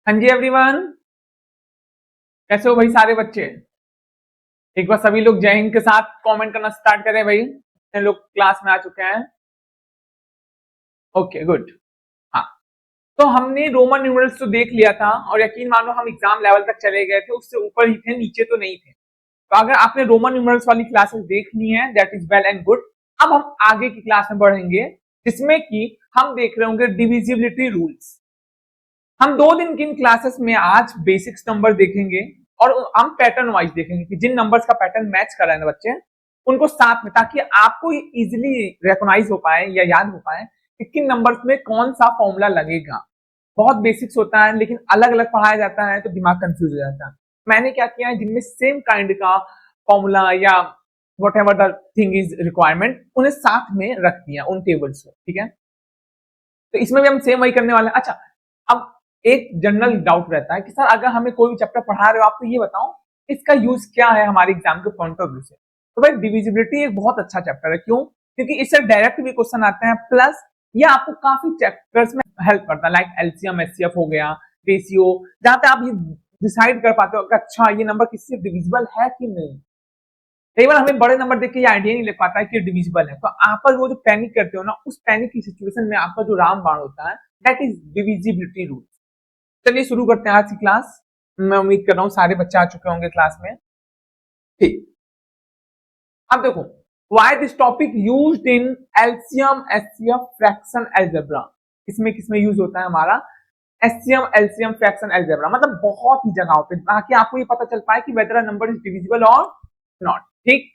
हाँ जी एवरीवन, कैसे हो भाई सारे बच्चे। एक बार सभी लोग जय हिंद के साथ कमेंट करना स्टार्ट करें भाई। कितने लोग क्लास में आ चुके हैं? Okay good. हाँ, तो हमने रोमन न्यूमरल्स तो देख लिया था और यकीन मानो हम एग्जाम लेवल तक चले गए थे, उससे ऊपर ही थे, नीचे तो नहीं थे। तो अगर आपने रोमन न्यूमरल्स वाली क्लासेस देख ली हैं that is well and good. अब हम आगे की क्लास में बढ़ेंगे जिसमें कि हम देख रहे होंगे डिविजिबिलिटी रूल्स। हम 2 दिन की इन क्लासेस में आज बेसिक्स नंबर देखेंगे और हम पैटर्न वाइज देखेंगे कि जिन नंबर्स का पैटर्न मैच कर रहे हैं बच्चे उनको साथ में, ताकि आपको इजीली रिकॉग्नाइज हो पाए या याद हो पाए कि किन नंबर्स में कौन सा फॉर्मूला लगेगा। बहुत बेसिक्स होता है लेकिन अलग अलग पढ़ाया जाता है तो दिमाग कंफ्यूज हो जाता है। मैंने क्या किया है, जिनमें सेम काइंड का फॉर्मूला या what ever the thing is requirement उन्हें साथ में रख दिया उन टेबल्स को। ठीक है, तो इसमें भी हम सेम वही करने वाले हैं। अच्छा, अब एक जनरल डाउट रहता है कि सर अगर हमें कोई भी चैप्टर पढ़ा रहे हो आप तो ये बताओ इसका यूज क्या है हमारे एग्जाम के पॉइंट ऑफ व्यू से। तो भाई डिविजिबिलिटी एक बहुत अच्छा चैप्टर है। क्यों? क्योंकि इससे डायरेक्ट भी क्वेश्चन आते हैं, प्लस ये आपको काफी चैप्टर्स में हेल्प करता है, लाइक एलसीएम एचसीएफ हो गया, रेशियो, जहां पे आप ये डिसाइड कर पाते हो कि अच्छा ये नंबर किससे डिविजिबल है कि नहीं। कई बार हमें बड़े नंबर देख के ये आइडिया नहीं लग पाता है कि डिविजिबल है, तो आप वो जो पैनिक करते हो ना, उस पैनिक की सिचुएशन में आपका जो रामबाण होता है दैट इज डिविजिबिलिटी रूल। चलिए शुरू करते हैं आज की क्लास। मैं उम्मीद कर रहा हूँ सारे बच्चे आ चुके होंगे क्लास में। ठीक, अब देखो, why this topic used in LCM HCF fraction algebra. किसमें किसमें यूज होता है हमारा एचसीएम एलसीएम फ्रैक्शन अलजेब्रा, मतलब बहुत ही जगहों पे, ताकि आपको ये पता चल पाए कि weather a number is divisible और नॉट। ठीक,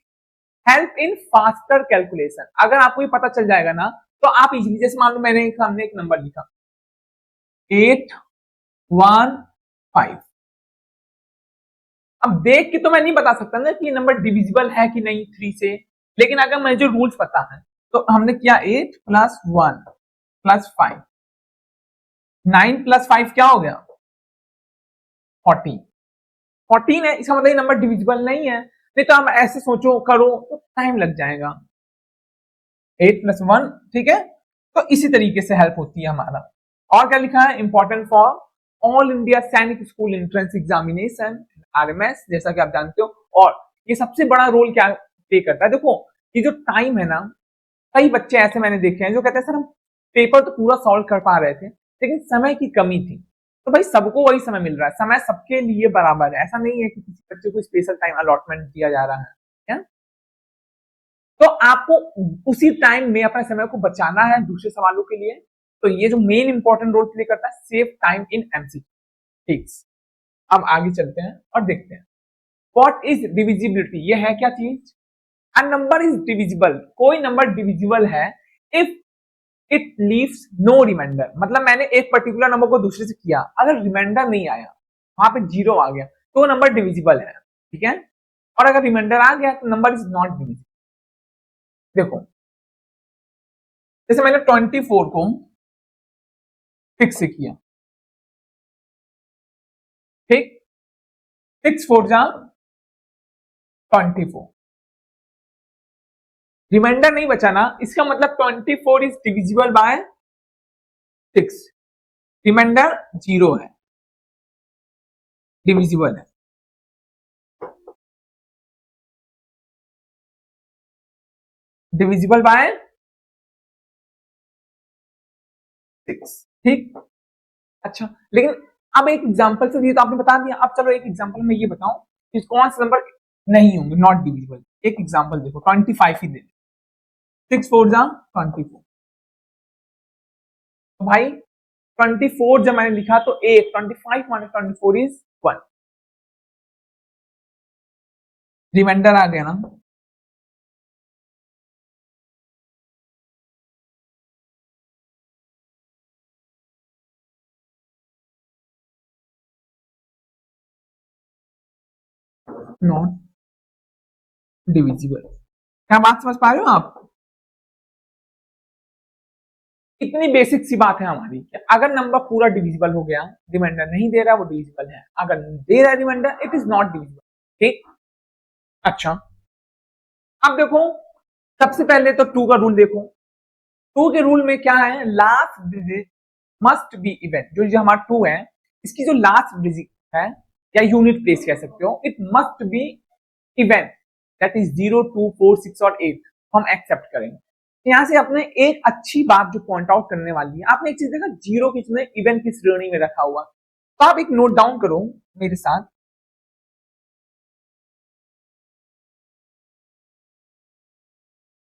हेल्प इन फास्टर कैलकुलेशन। अगर आपको ये पता चल जाएगा ना तो आप इजीली, जैसे मान लो मैंने सामने एक नंबर लिखा 815। अब देख के तो मैं नहीं बता सकता ना कि ये नंबर डिविजिबल है कि नहीं 3 से, लेकिन अगर मुझे जो रूल्स पता है तो हमने किया 8 + 1 + 5, 9 + 5 क्या हो गया 14। 14 है, इसका मतलब ये नंबर डिविजिबल नहीं है। नहीं तो हम ऐसे सोचो करो तो टाइम लग जाएगा। 8 + 1, ठीक है। तो इसी तरीके से हेल्प होती है हमारा। और क्या लिखा है, इंपॉर्टेंट फॉर ऑल इंडिया सैनिक स्कूल एंट्रेंस एग्जामिनेशन आरएमएस, जैसा कि आप जानते हो। और ये सबसे बड़ा रोल क्या प्ले करता है, देखो ये जो टाइम है ना, कई बच्चे ऐसे मैंने देखे हैं जो कहते हैं सर हम पेपर तो पूरा सॉल्व कर पा रहे थे लेकिन समय की कमी थी। तो भाई सबको वही समय मिल रहा है, समय सबके लिए बराबर है, ऐसा नहीं है कि किसी बच्चे को स्पेशल टाइम अलॉटमेंट दिया जा रहा है। तो आपको उसी टाइम में अपने समय को बचाना है दूसरे सवालों के लिए। तो ये जो मेन इंपॉर्टेंट रोल प्ले करता है, सेव टाइम इन एमसीक्यू। ठीक, अब आगे चलते हैं और देखते हैं व्हाट इज डिविजिबिलिटी। ये है क्या चीज, अ नंबर इज डिविजिबल, कोई नंबर डिविजिबल है if it leaves no remainder. मतलब मैंने एक पर्टिकुलर नंबर को दूसरे से किया, अगर रिमाइंडर नहीं आया, वहां पे 0 आ गया तो वो नंबर डिविजिबल है। ठीक है, और अगर रिमाइंडर आ गया तो नंबर इज नॉट डिविजिबल। देखो, जैसे मैंने 24 को 6 से किया, ठीक, 6 4 जा 24, रिमाइंडर नहीं बचा ना, इसका मतलब 24 इज डिविजिबल बाय 6, रिमाइंडर 0 है, डिविजिबल है। डिविजिबल बाय 6, ठीक। अच्छा, लेकिन अब एक एग्जांपल से, ये तो आपने बता दिया, अब चलो एक एग्जांपल में ये बताऊं कि कौन से नंबर नहीं होंगे नॉट डिविजिबल। एक एग्जांपल देखो, 25 ही दे, 6 4 जा 24। तो भाई 24 जब मैंने लिखा तो 1 25 माइनस 24 इज 1, रिमाइंडर आ गया ना। Not divisible. क्या बात समझ पा रहे हो आप? इतनी बेसिक सी बात है हमारी कि अगर नंबर पूरा डिविजिबल हो गया, रिमाइंडर नहीं दे रहा, वो डिविजिबल है, अगर दे रहा है remainder it is not divisible. ठीक, अच्छा, अब देखो सबसे पहले तो 2 का रूल देखो। 2 के रूल में क्या है, last digit must be even. जो हमारा 2 है इसकी जो लास्ट डिजिट है या यूनिट प्लेस कह सकते हो, it must be even, that is 0, 2, 4, 6 और 8 हम एक्सेप्ट करेंगे। यहां से आपने एक अच्छी बात जो पॉइंट आउट करने वाली है, आपने एक चीज देखा, जीरो किसने इवन की श्रेणी में रखा हुआ, तो आप एक नोट डाउन करो मेरे साथ।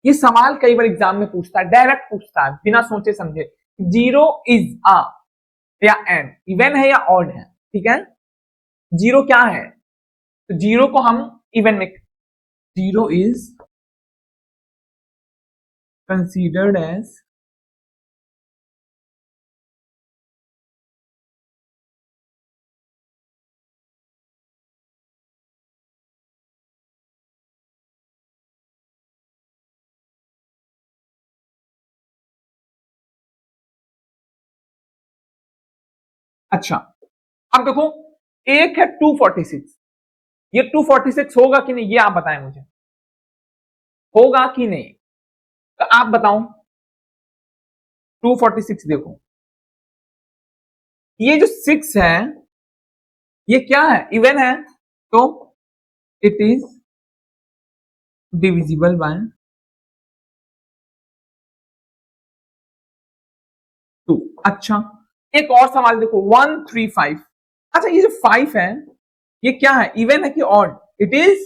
ये सवाल कई बार एग्जाम में पूछता है, डायरेक्ट पूछता है बिना सोचे समझे, जीरो इज आ या एन, इवन है या ऑड है, ठीक है। जीरो क्या है, तो जीरो को हम इवन में, जीरो इज कंसीडर्ड एज अच्छा। अब देखो, एक है 246, ये 246 होगा कि नहीं, ये आप बताएं मुझे, होगा कि नहीं, तो आप बताओ। 246 देखो, ये जो 6 है ये क्या है, इवन है, तो इट इज डिविजिबल बाय 2। अच्छा, एक और सवाल देखो, 135। अच्छा, ये जो 5 है ये क्या है, इवन है कि ऑड, इट इज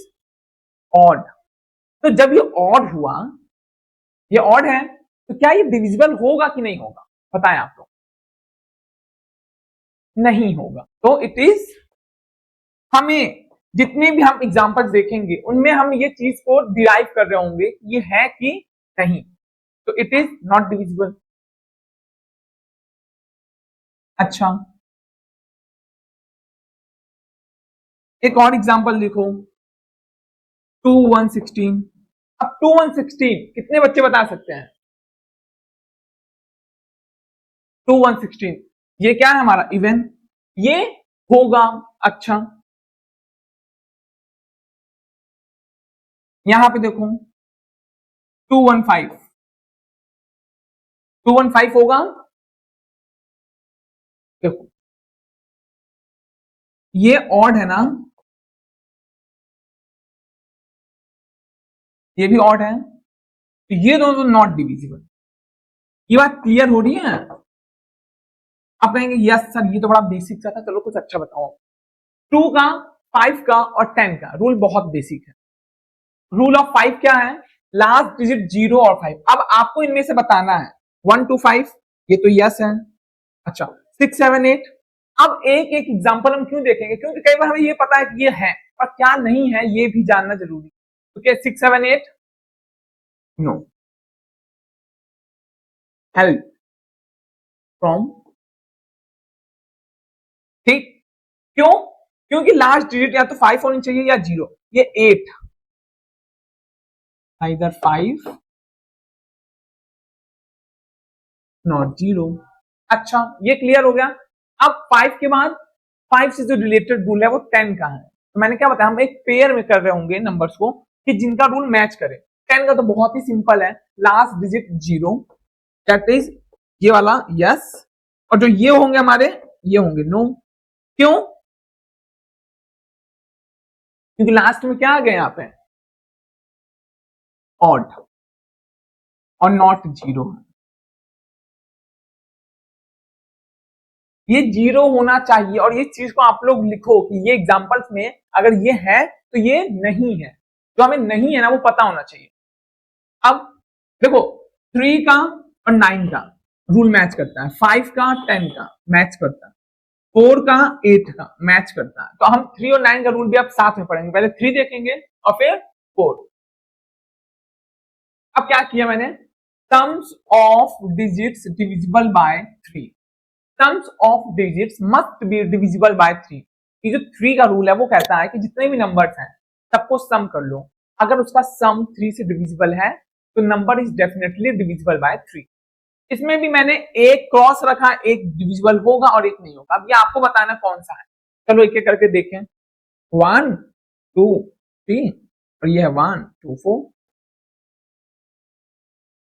ऑड। तो जब ये ऑड हुआ, ये ऑड है, तो क्या ये डिविजिबल होगा कि नहीं होगा, बताएं आप लोग। नहीं होगा, तो इट इज, हमें जितने भी हम एग्जांपल्स देखेंगे उनमें हम ये चीज को डिराइव कर रहे होंगे कि ये है कि नहीं, तो इट इज नॉट डिविजिबल। अच्छा, एक और एग्जांपल देखो, 2116। अब 2116 कितने बच्चे बता सकते हैं, 2116 ये क्या है हमारा, इवन, ये होगा। अच्छा, यहां पे देखो 215, 215 होगा, देखो ये ऑड है ना, ये भी ऑड है, तो ये दोनों नॉट डिविजिबल। ये बात क्लियर हो रही है। आप कहेंगे यस सर ये तो बड़ा बेसिक सा था, चलो कुछ अच्छा बताओ। 2 का, 5 का और 10 का रूल बहुत बेसिक है। रूल ऑफ 5 क्या है, लास्ट डिजिट 0 और 5। अब आपको इनमें से बताना है 1 to 5, ये तो यस है। अच्छा, 6, 7, 8। अब एक एक एग्जांपल हम क्यों देखेंगे, क्योंकि कई बार हमें ये पता है कि ये है पर क्या नहीं है ये भी जानना जरूरी है। तो क्या 6, 7, 8 नो, हेल्प फ्रॉम, ठीक, क्यों, क्योंकि लास्ट डिजिट या तो 5 होनी चाहिए या 0, ये 8, आइदर 5 नॉट 0। अच्छा, ये क्लियर हो गया। अब 5 के बाद 5 से जो रिलेटेड रूल है वो 10 का है, तो मैंने क्या बताया, हम एक पेयर में कर रहे होंगे नंबर्स को कि जिनका रूल मैच करे। 10 का तो बहुत ही सिंपल है, लास्ट डिजिट 0, दैट इज ये वाला यस, और जो ये होंगे हमारे, ये होंगे नो। क्यों, क्योंकि लास्ट में क्या आ गया यहाँ पे, ऑड और नॉट 0। ये 0 होना चाहिए, और ये चीज को आप लोग लिखो कि ये एग्जांपल्स में अगर ये है तो ये नहीं है, जो हमें नहीं है ना वो पता होना चाहिए। अब देखो, 3 का और 9 का रूल मैच करता है, 5 का 10 का मैच करता है, 4 का 8 का मैच करता है, तो हम 3 और 9 का रूल भी अब साथ में पढ़ेंगे। पहले 3 देखेंगे और फिर 4। अब क्या किया मैंने, sums of digits divisible by 3, sums of digits must be divisible by 3। ये जो 3 का रूल है वो कहता है कि जितने भी नंबर्स हैं सबको सम कर लो, अगर उसका सम 3 से डिविजिबल है तो number is definitely divisible by 3। इसमें भी मैंने एक क्रॉस रखा, एक डिविजिबल होगा और एक नहीं होगा। अब ये आपको बताना कौन सा है, चलो एक एक करके देखें। 1, 2, 3 और ये है 1, 2, 4,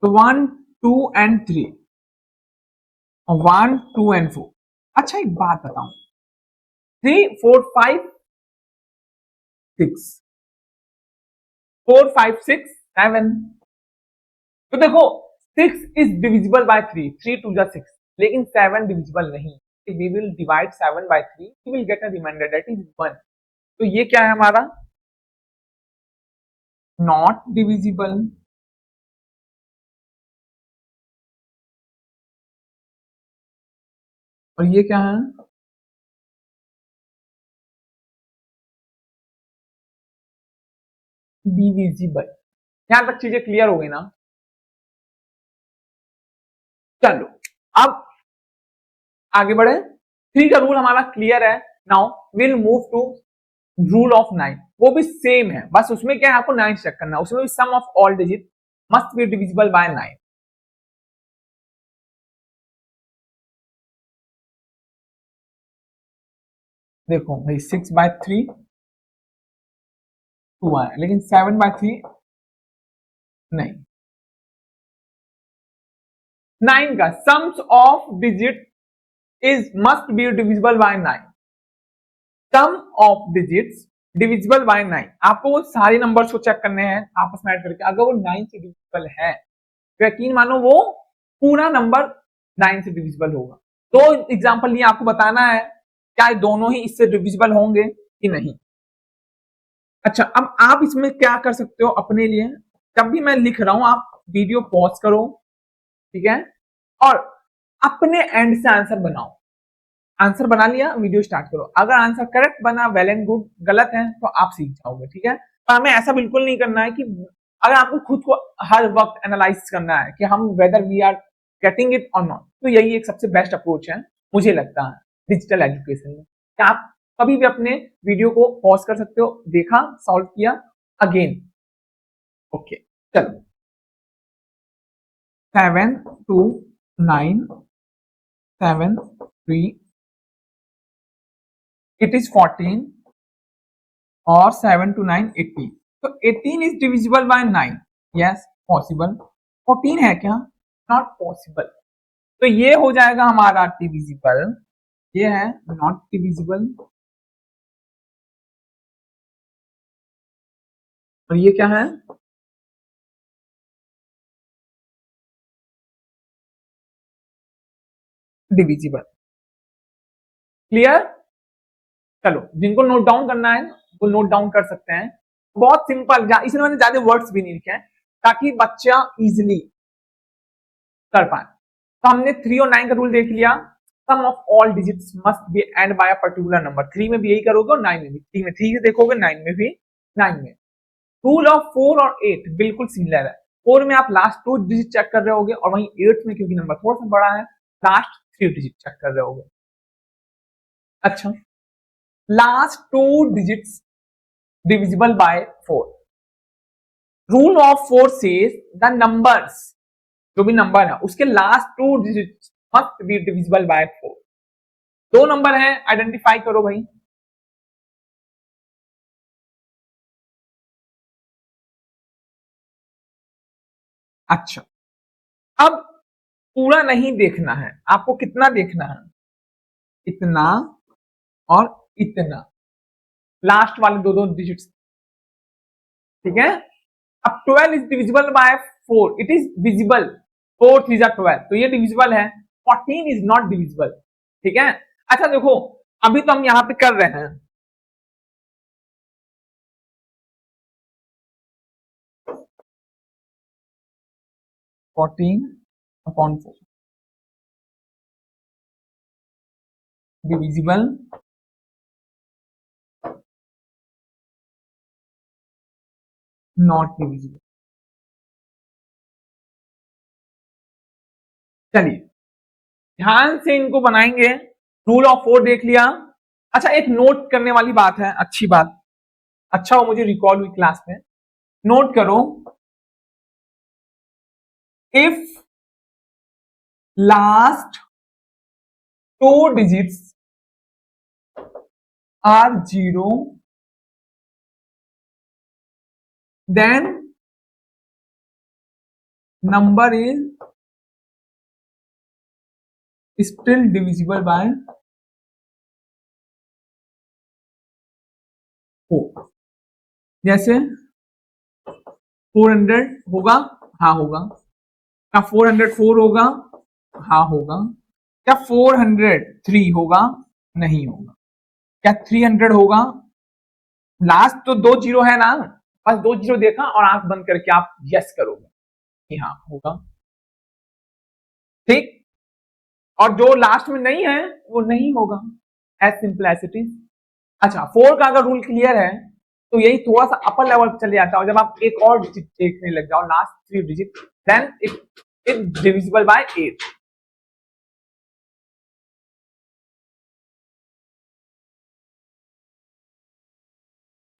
तो 1, 2 एंड 3, 1, 2 एंड 4। अच्छा, एक बात बताऊं, 3 4 5 6 4 5 6 7। तो देखो 6 इज डिविजिबल बाय 3, 3 टू जा 6, लेकिन 7 डिविजिबल नहीं। We will divide 7 by 3, we will get a remainder that is 1। तो ये क्या है हमारा, नॉट डिविजिबल। और ये क्या है, डिविजिबल। यहां तक चीजें क्लियर हो गई ना। चलो अब आगे बढ़े। 3 का रूल हमारा क्लियर है। Now will move to rule of 9। वो भी सेम है, बस उसमें क्या है, आपको 9 चेक करना है। उसमें भी sum of all digit must be divisible by 9। देखो भाई 6/3 2 आया, लेकिन 7/3 नहीं। 9 का sums of digit is must be divisible by 9। Sum of digits divisible by 9। आपको वो सारे नंबर्स को चेक करने हैं आपस में ऐड करके। अगर वो 9 से डिविजिबल है तो यकीन मानो वो पूरा नंबर 9 से डिविजिबल होगा। तो एग्जांपल ये आपको बताना है क्या दोनों ही इससे डिविजिबल होंगे कि नहीं। अच्छा, अब आप इसमें क्या कर सकते हो अपने लिए, जब भी मैं लिख रहा हूं आप वीडियो पॉज करो, ठीक है, और अपने एंड से आंसर बनाओ। आंसर बना लिया, वीडियो स्टार्ट करो। अगर आंसर करेक्ट बना वेल एंड गुड, गलत है तो आप सीख जाओगे, ठीक है। पर हमें ऐसा बिल्कुल नहीं करना है कि अगर आपको खुद को हर वक्त एनालाइज करना है कि हम whether we are getting it or not, तो यही एक सबसे बेस्ट अप्रोच है मुझे लगता है डिजिटल एजुकेशन में। कि आप कभी भी अपने वीडियो को पॉज कर सकते हो, देखा, सॉल्व किया, अगेन। ओके चलो, 7 2 9 7 3 इट इज 14 और 7 to 9 18। तो 18 is divisible by 9, yes possible. 14 है क्या, नॉट पॉसिबल। तो ये हो जाएगा हमारा डिविजिबल, ये है नॉट डिविजिबल, और ये क्या है, डिविजिबल। क्लियर। चलो जिनको नोट डाउन करना है वो नोट डाउन कर सकते हैं। बहुत सिंपल, इसमें मैंने ज्यादा वर्ड्स भी नहीं लिखे हैं ताकि बच्चा इजिली कर पाए। तो हमने 3 और 9 का रूल देख लिया। Sum of all digits must be and by a particular number. 3 में भी यही करोगे और 9 में भी। 3 में 3 देखोगे, 9 में भी 9 में। रूल ऑफ 4 और 8 बिल्कुल सिमिलर है। 4 में आप लास्ट 2 डिजिट चेक कर रहे होगे, और वहीं 8 में क्योंकि नंबर थोड़ा सा बड़ा है लास्ट 3 डिजिट चेक कर रहे होगे। अच्छा, last 2 digits divisible by 4। Rule of 4 says the numbers, जो भी नंबर है उसके last 2 digits must be divisible by 4। 2 number हैं, आइडेंटिफाई करो भाई। अच्छा, अब पूरा नहीं देखना है आपको, कितना देखना है, इतना और इतना, लास्ट वाले 2 डिजिट्स, ठीक है। अब 12 is divisible by 4, it is visible. 4 3 जा 12, तो ये डिविजिबल है। 14 इज नॉट डिविजिबल, ठीक है। अच्छा देखो, अभी तो हम यहां पे कर रहे हैं, 14/4 डिविजिबल, नॉट डिविजिबल। चलिए ध्यान से इनको बनाएंगे। रूल ऑफ 4 देख लिया। अच्छा, एक नोट करने वाली बात है, अच्छी बात, अच्छा वो मुझे रिकॉल हुई क्लास में। नोट करो, if last 2 digits are 0, then number is still divisible by 4, जैसे 400 होगा, हाँ होगा। क्या 404 होगा? हाँ होगा। क्या 403 होगा? नहीं होगा। क्या 300 होगा? लास्ट तो 2 जीरो है ना, बस 2 जीरो देखा और आंख बंद करके आप यस करोगे कि हाँ होगा, ठीक। और जो लास्ट में नहीं है वो नहीं होगा, as simple as it is. अच्छा, 4 का अगर रूल क्लियर है तो यही थोड़ा सा अपर लेवल पे चले जाता है, और जब आप एक और डिजिट देखने लग जाओ, last 3 digit, then it divisible by 8।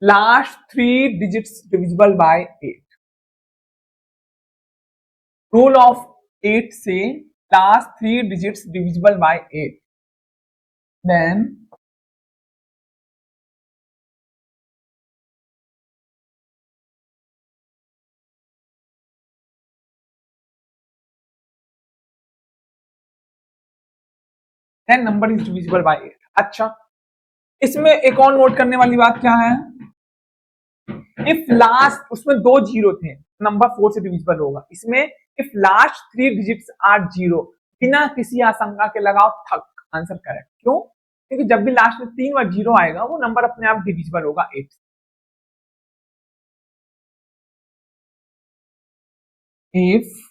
Last 3 digits divisible by 8। Rule of 8 से last 3 digits divisible by 8, then number is divisible by 8। अच्छा, इसमें एक और नोट करने वाली बात क्या है, इफ लास्ट, उसमें 2 जीरो थे, नंबर 4 से डिविजिबल होगा। इसमें if last 3 digits are zero, बिना किसी आशंका के लगाओ ठक, आंसर करेक्ट। क्यों? क्योंकि जब भी लास्ट में 3 बार जीरो आएगा वो नंबर अपने आप डिविजिबल होगा 8। If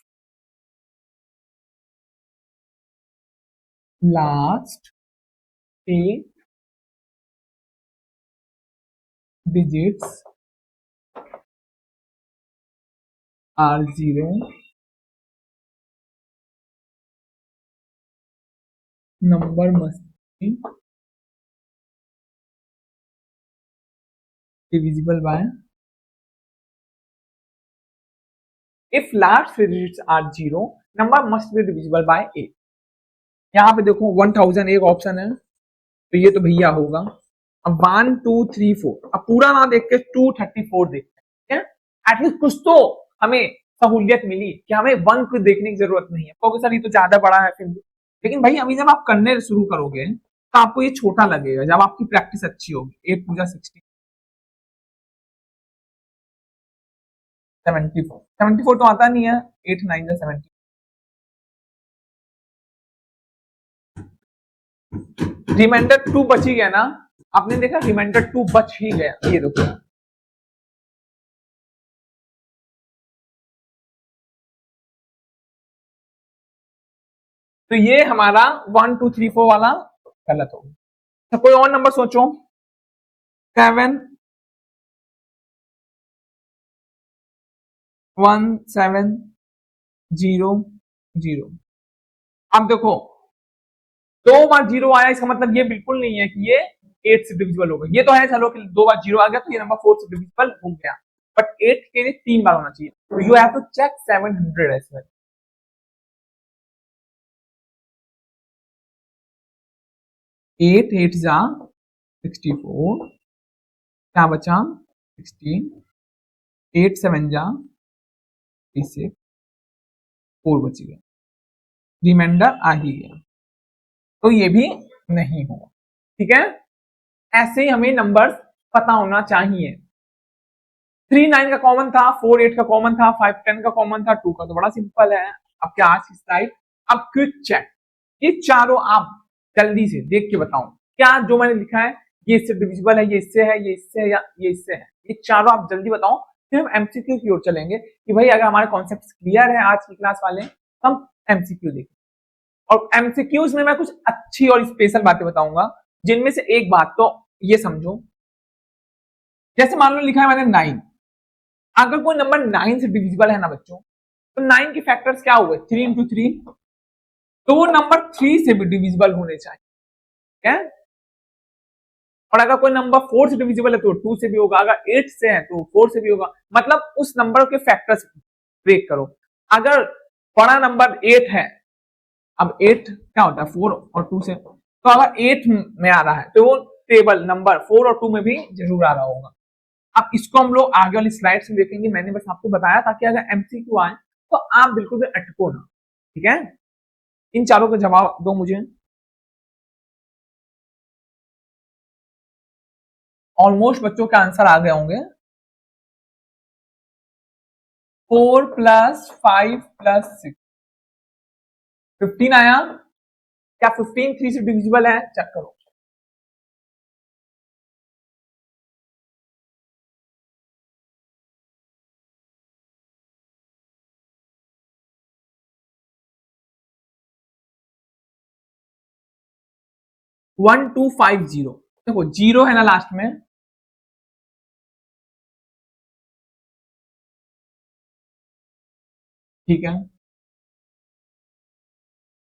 last 8 digits are zero, number must be divisible by, if last three digits are zero, number must be divisible by 8। यहाँ पे देखो 1000 एक ऑप्शन है, तो ये तो भैया होगा। अब 1 2 3 4, अब पूरा ना देख के 234 देखते हैं, एटलीस्ट कुछ तो हमें सहूलियत मिली कि हमें 1 को देखने की जरूरत नहीं है। क्योंकि सर ये तो ज्यादा बड़ा है फिर भी, लेकिन भाई अभी जब आप करने शुरू करोगे तो आपको ये छोटा लगेगा जब आपकी प्रैक्टिस अच्छी होगी। 8 पूजा 60, 74, 74 तो आता नहीं है। 8 9 70, रिमाइंडर 2 बच ही गया ना, आपने देखा रिमाइंडर 2 बच ही गया, ये देखो। तो ये हमारा 1 2 3 4 वाला गलत हो गया। तो कोई और नंबर सोचो। 7 1 7 0 0। अब देखो 2 बार जीरो आया, इसका मतलब ये बिल्कुल नहीं है कि ये 8 से डिविजिबल होगा। ये तो है चलो कि 2 बार जीरो आ गया तो ये नंबर 4 से डिविजिबल हो गया, बट 8 के लिए 3 बार होना चाहिए। तो you have to check 700 as well. 8 8 जा 64, क्या बचा 16, 8 7 जा 36, 4 बच गया, रिमाइंडर आ ही गया, तो ये भी नहीं होगा। ठीक है, ऐसे ही हमें नंबर्स पता होना चाहिए। 3 9 का कॉमन था, 4 8 का कॉमन था, 5 10 का कॉमन था, 2 का तो बड़ा सिंपल है। अब क्या आज की स्लाइड, अब क्विक चेक, ये चारों आप जल्दी से देख के बताओ क्या जो मैंने लिखा है ये इससे डिविजिबल है, ये इससे है, ये इससे है, या ये इससे है, ये चारों आप जल्दी बताओ। फिर हम एमसीक्यू की ओर चलेंगे कि भाई अगर हमारे कॉन्सेप्ट क्लियर है आज की क्लास वाले, हम एमसीक्यू देखें। और एमसीक्यूज में मैं कुछ अच्छी और स्पेशल बातें बताऊंगा, जिनमें से एक बात तो ये समझो, जैसे मान लो लिखा है मैंने 9, अगर कोई नंबर 9 से डिविजिबल है ना बच्चों, तो 9 के फैक्टर्स क्या हुए 3 इंटू 3, तो वो नंबर 3 से भी डिविजिबल होने चाहिए। क्या? और अगर कोई नंबर 4 से डिविजिबल है तो 2 से भी होगा, अगर 8 से है तो 4 से भी होगा। मतलब उस नंबर के फैक्टर्स ब्रेक करो। अगर बड़ा नंबर 8 है, अब 8 क्या होता है 4 और 2 से, तो अगर 8 में आ रहा है तो वो टेबल नंबर 4 और 2 में भी जरूर आ रहा होगा। अब इसको हम लोग आगे वाली स्लाइड्स में देखेंगे, मैंने बस आपको बताया ताकि अगर एमसीक्यू आए तो आप बिल्कुल भी अटको ना। ठीक है, इन चारों का जवाब दो मुझे। ऑलमोस्ट बच्चों के आंसर आ गए होंगे। 4 प्लस 5 प्लस 6 15 आया। क्या 15 3 से डिविजिबल है? चेक करो। वन टू फाइव जीरो, देखो जीरो है ना लास्ट में, ठीक है।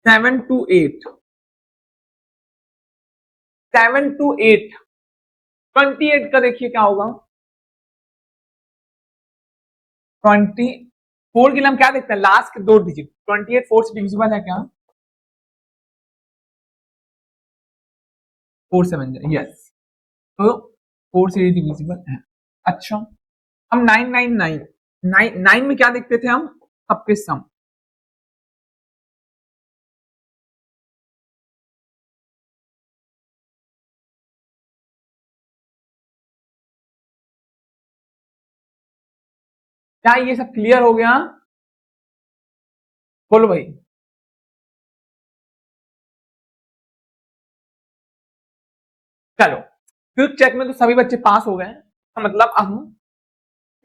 7 to 8, 7 to 8, 28 का देखिए क्या होगा। 24 के लिए हम क्या देखते हैं? लास्ट के 2 डिजिट। 28 4 से डिविजिबल है क्या? 4 7 यस, तो 4 से डिविजिबल है। अच्छा, हम 9 में क्या देखते थे हम? सबके सम। क्या ये सब क्लियर हो गया? बोलो भाई। चलो, क्विक चेक में तो सभी बच्चे पास हो गए, तो मतलब अब हम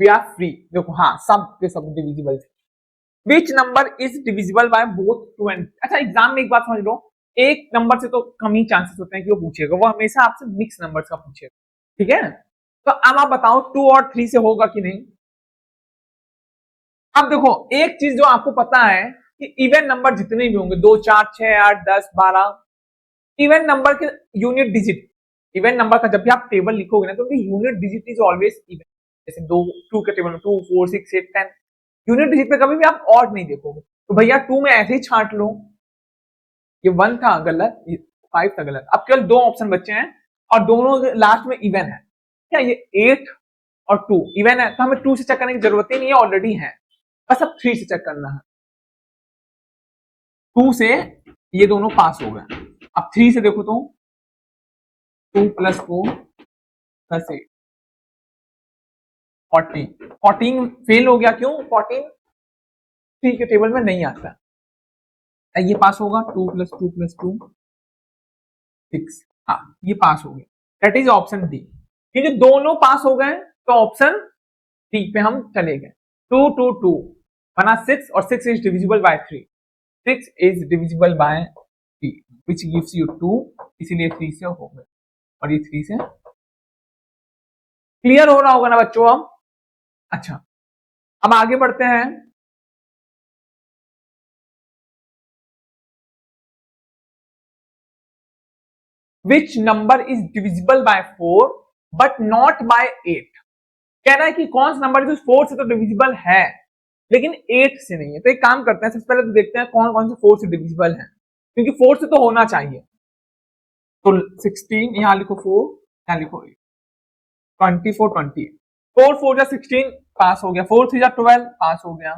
वी आर फ्री। देखो हाँ, सब के सब डिविजिबल थे। विच number is divisible by both 2 and, अच्छा एग्जाम में एक बात समझ लो, एक नंबर से तो कम ही चांसेस होते हैं कि वो पूछेगा, वो हमेशा आपसे मिक्स नंबर्स का पूछेगा, ठीक है। तो अब आप बताओ 2 और 3 से होगा कि नहीं। अब देखो एक चीज जो आपको पता है कि इवन नंबर जितने भी होंगे, 2 4 6 8 10 12, इवन नंबर के यूनिट डिजिट, इवन नंबर का जब भी आप टेबल लिखोगे ना, तो unit digit is always even. जैसे 2 के टेबल में 2 4 6 8 10, यूनिट डिजिट पे कभी भी आप ऑड नहीं देखोगे। तो भैया 2 में ऐसे ही छांट लो, ये 1 था गलत, ये 5 था गलत। अब केवल 2 ऑप्शन बचे हैं और दोनों लास्ट में इवन है। क्या ये 8 और 2 इवन है, तो हमें 2 से चेक करने की जरूरत ही नहीं है, ऑलरेडी है। बस अब 3 से चेक करना है। 2 से ये दोनों पास हो गए। अब 3 से देखो तो 2 प्लस 4 प्लस 8 14, 14 फेल हो गया। क्यों? 14 3 के टेबल में नहीं आता। ये पास होगा, 2 प्लस 2 प्लस 2 6, हाँ ये पास हो गया। That is option D. ये जो दोनों पास हो गए तो ऑप्शन डी पे हम चले गए। 2 2 2 बना 6 और 6 is divisible by 3, 6 is divisible by 3 which gives you 2, इसीलिए 3 से हो गए और ये 3 से। क्लियर हो रहा होगा ना बच्चों अब? अच्छा, अब आगे बढ़ते हैं। Which number is divisible by 4 but not by 8। कह रहा है कि कौन सा नंबर जो 4 से तो डिविजिबल है लेकिन 8 से नहीं है। तो एक काम करते हैं, सबसे पहले तो देखते हैं कौन कौन से 4 से डिविजिबल है, क्योंकि 4 से तो होना चाहिए। तो 16 यहां लिखो, 4 यहां लिखो 8, 24 28, 4 4 जा 16 पास हो गया, 4 3 जा 12 पास हो गया,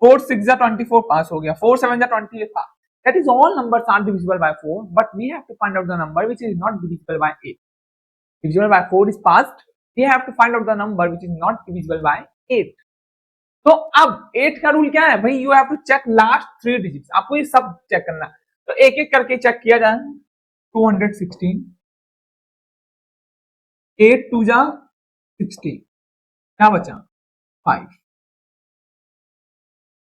4 6 जा 24 पास हो गया, 4 7 जा 28 पास। That is all numbers are divisible by 4, but we have to find out the number which is not divisible by 8. Divisible by 4 is passed. We have to find out the number which is not divisible by 8. तो अब 8 का rule क्या है भाई? You have to check last 3 digits. आपको ये सब check करना है, तो एक एक करके चेक किया जाए। 216, 8 2 जा 16, क्या बचा? 5,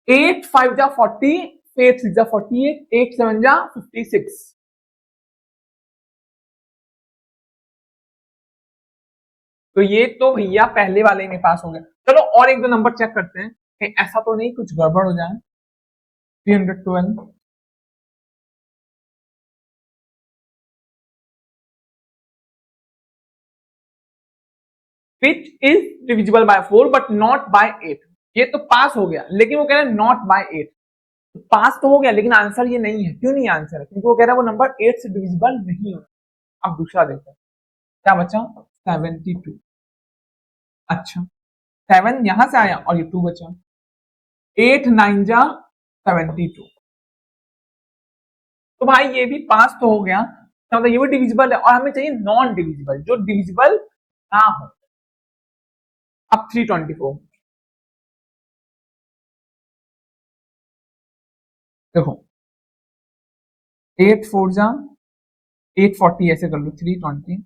8 5 जा 40, 8 6 जा 48, 8 7 जा 56। तो ये तो भैया पहले वाले में पास हो गया। चलो और एक दो नंबर चेक करते हैं कि ऐसा तो नहीं कुछ गड़बड़ हो जाए। 312, which is divisible by 4 but not by 8। ये तो पास हो गया, लेकिन वो कह रहा है नॉट बाय 8। तो पास तो हो गया लेकिन आंसर ये नहीं है। क्यों नहीं आंसर है? क्योंकि वो कह रहा है वो नंबर 8 से डिविजिबल नहीं होगा। अब दूसरा देखते हैं क्या बचा। 72। अच्छा, 7 यहां से आया और ये 2 बचा। 8 9 जा 72। तो भाई ये भी पास तो हो गया, मतलब ये भी डिविजिबल है और हमें चाहिए नॉन डिविजिबल, जो डिविजिबल ना हो। अब 324 देखो, 8 4 जा 840 ऐसे कर लो, 320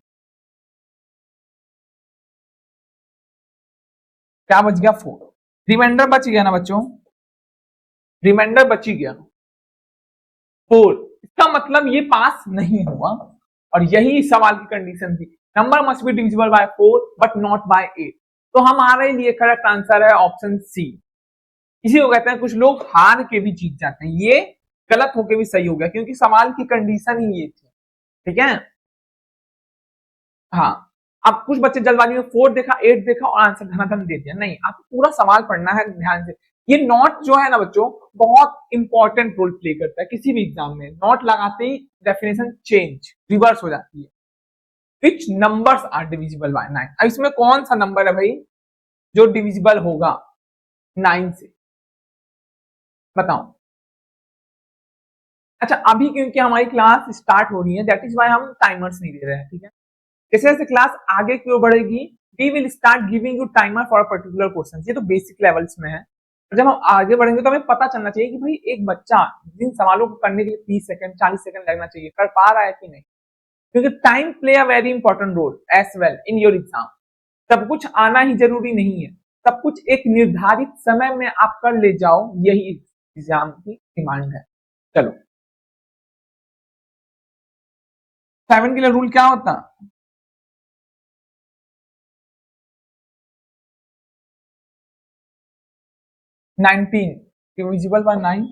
क्या बच गया 4, रिमाइंडर बच गया ना बच्चों, रिमाइंडर बच ही गया 4। इसका मतलब ये पास नहीं हुआ और यही सवाल की कंडीशन थी, number must be divisible by 4 but not by 8। तो हमारे लिए करेक्ट आंसर है ऑप्शन सी। इसी को कहते हैं कुछ लोग हार के भी जीत जाते हैं, ये गलत होके भी सही हो गया क्योंकि सवाल की कंडीशन ही ये थी। ठीक है, हाँ। अब कुछ बच्चे जल्दबाजी में 4 देखा 8 देखा और आंसर धनाधन दे दिया, नहीं, आपको पूरा सवाल पढ़ना है ध्यान से। ये नॉट जो है ना बच्चों, बहुत इंपॉर्टेंट रोल प्ले करता है किसी भी एग्जाम में। नॉट लगाते ही डेफिनेशन चेंज रिवर्स हो जाती है। विच नंबर्स आर डिविजिबल बाय 9। अब इसमें कौन सा नंबर है भाई जो डिविजिबल होगा 9 से, बताओ। अच्छा, अभी क्योंकि हमारी क्लास स्टार्ट हो रही है, दैट इज वाई हम टाइमर्स नहीं दे रहे हैं, ठीक है। जैसे जैसे क्लास आगे की ओर बढ़ेगी, we will start giving you timer for particular question. ये तो बेसिक लेवल्स में है। जब हम आगे बढ़ेंगे तो हमें पता चलना चाहिए कि भाई एक बच्चा जिन सवालों को करने के लिए 30 सेकंड 40 सेकंड लगना चाहिए, कर पा रहा है कि नहीं, क्योंकि time play a very important role as well in your exam. सब कुछ आना ही जरूरी नहीं है, सब कुछ एक निर्धारित समय में आप कर ले जाओ, यही एग्जाम की डिमांड है। चलो, 7 के लिए रूल क्या होता? 19 डिविजिबल बाय 9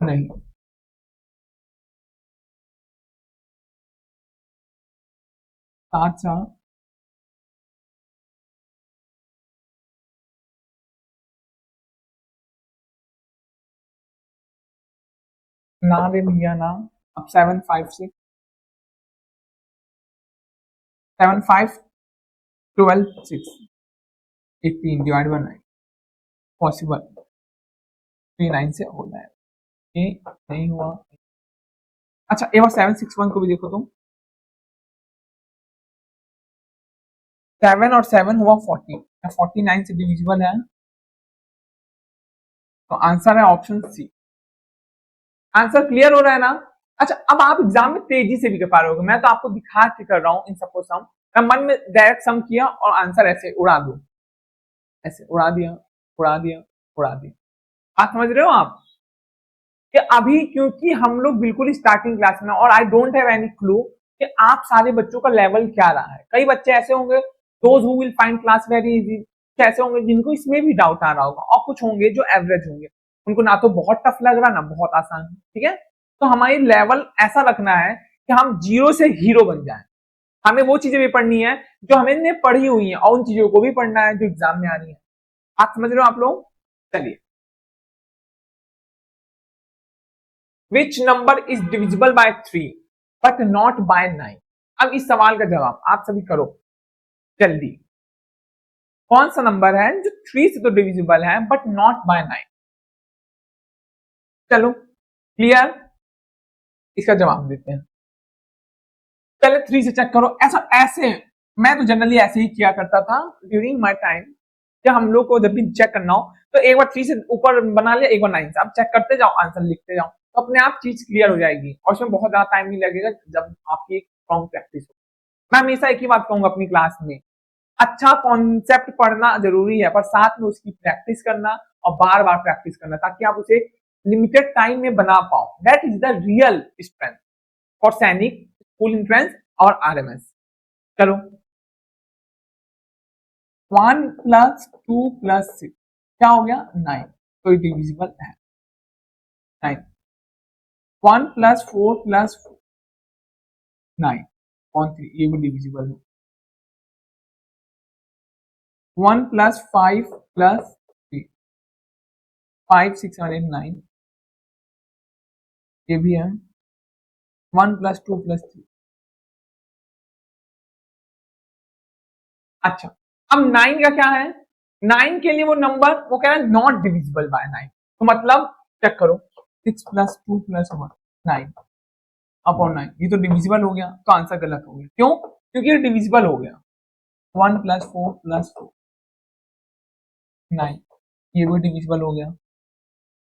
नहीं, 7 ना रे भैया ना। अब 7 5 6 7 5 12 6 18 डिवाइड बाय 9 पॉसिबल, 3 9 से हो जाएगा, ये नहीं हुआ। अच्छा, एक बार 761 को भी देखो तुम, 7 और 7 हुआ 40, 49 से डिविजिबल है, तो आंसर है ऑप्शन सी। आंसर क्लियर हो रहा है ना? अच्छा, अब आप एग्जाम में तेजी से भी कर पा रहे हो, मैं तो आपको दिखा के कर रहा हूँ इन सबको सम। मैं मन में डायरेक्ट सम किया और आंसर ऐसे उड़ा दू, ऐसे उड़ा दिया उड़ा दिया उड़ा दिया। बात समझ रहे हो आप? कि अभी क्योंकि हम लोग बिल्कुल स्टार्टिंग क्लास में और I don't have any clue कि आप सारे बच्चों का लेवल क्या रहा है। कई बच्चे ऐसे होंगे those who will find class very easy, ऐसे होंगे जिनको इसमें भी डाउट आ रहा होगा, और कुछ होंगे जो एवरेज होंगे, उनको ना तो बहुत टफ लग रहा ना बहुत आसान। ठीक है, तो हमारी लेवल ऐसा रखना है कि हम जीरो से हीरो बन जाए। हमें वो चीजें भी पढ़नी है जो हमने पढ़ी हुई है और उन चीजों को भी पढ़ना है जो एग्जाम में आ रही है। आप समझ रहे हो आप लोग? चलिए, which number is divisible by 3 but not by 9। अब इस सवाल का जवाब आप सभी करो जल्दी। कौन सा नंबर है जो 3 से तो डिविजिबल है बट नॉट बाय 9? चलो क्लियर, इसका जवाब देते हैं। पहले 3 से चेक करो। ऐसा ऐसे मैं तो जनरली ऐसे ही किया करता था ड्यूरिंग माय टाइम, कि हम लोग को जब भी चेक करना हो तो एक बार 3 से ऊपर बना लिया, एक बार 9 से, आप चेक करते जाओ, आंसर लिखते जाओ, तो अपने आप चीज क्लियर हो जाएगी और उसमें बहुत ज्यादा टाइम नहीं लगेगा जब आपकी एक स्ट्रॉन्ग प्रैक्टिस हो। मैं हमेशा एक ही बात कहूंगा अपनी क्लास में, अच्छा कॉन्सेप्ट पढ़ना जरूरी है पर साथ में उसकी प्रैक्टिस करना और बार बार प्रैक्टिस करना, ताकि आप उसे लिमिटेड टाइम में बना पाओ। That is the real strength for सैनिक, स्कूल एंट्रेंस और आरएमएस। चलो, 1 प्लस 2 प्लस 6 क्या हो गया 9, तो डिविजिबल है 9। 1 प्लस 4 प्लस 9 कौन 3, ये भी डिविजिबल है। 1 प्लस 5 प्लस 3 5 6 7 8 9 ये भी है। 1 प्लस 2 प्लस 3। अच्छा, अब 9 का क्या है? 9 के लिए वो नंबर वो कह रहा है नॉट डिविजिबल बाय 9, तो मतलब चेक करो 6 प्लस 2 प्लस 1 9, अपॉन 9, ये तो डिविजिबल हो गया, तो आंसर गलत हो गया। क्यों? क्योंकि ये डिविजिबल हो गया। 1 + 4 + 4 9, ये भी डिविजिबल हो गया।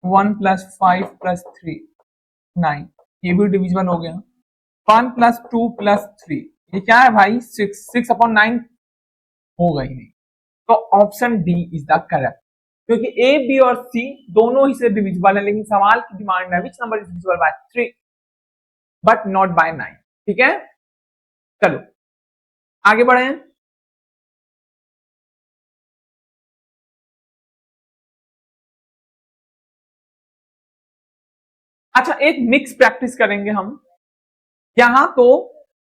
1 + 5 + 3 9, ये भी डिविजिबल हो गया। 1 + 2 + 3, ये क्या है भाई? 6, 6/9 होगा ही नहीं। तो option D is the correct, क्योंकि ए, बी और सी दोनों ही से डिविजिबल है, लेकिन सवाल की डिमांड है which number is divisible by 3 but not by 9। ठीक है, चलो आगे बढ़े। अच्छा, एक मिक्स प्रैक्टिस करेंगे हम यहां। तो